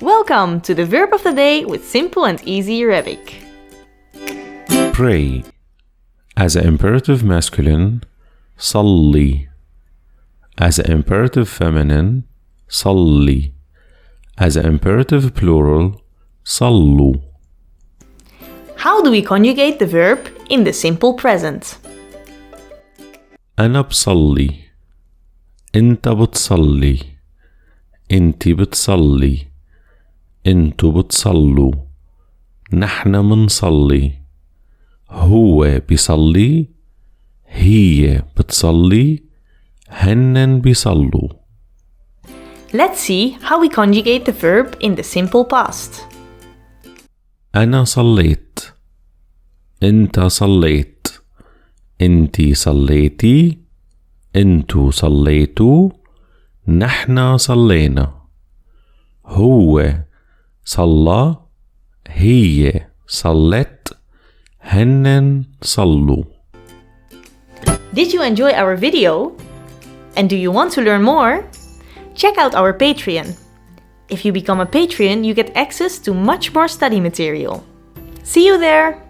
Welcome to the verb of the day with simple and easy Arabic. Pray. As an imperative masculine, صلي. As an imperative feminine, صلي. As an imperative plural, صلوا. How do we conjugate the verb in the simple present? أنا بصلي. أنت بتصلي. أنتي بتصلي. أنتوا بتصلوا. نحن منصلي. هو بيصلي. هي بتصلي. هنن بيصلوا. Let's see how we conjugate the verb in the simple past. أنا صليت. أنت صليت. أنتي صليتي. أنتوا صليتوا. نحن صلينا. هو صلى. هي صلت. هنن صلوا. Did you enjoy our video? And do you want to learn more? Check out our Patreon. If you become a patron, you get access to much more study material. See you there!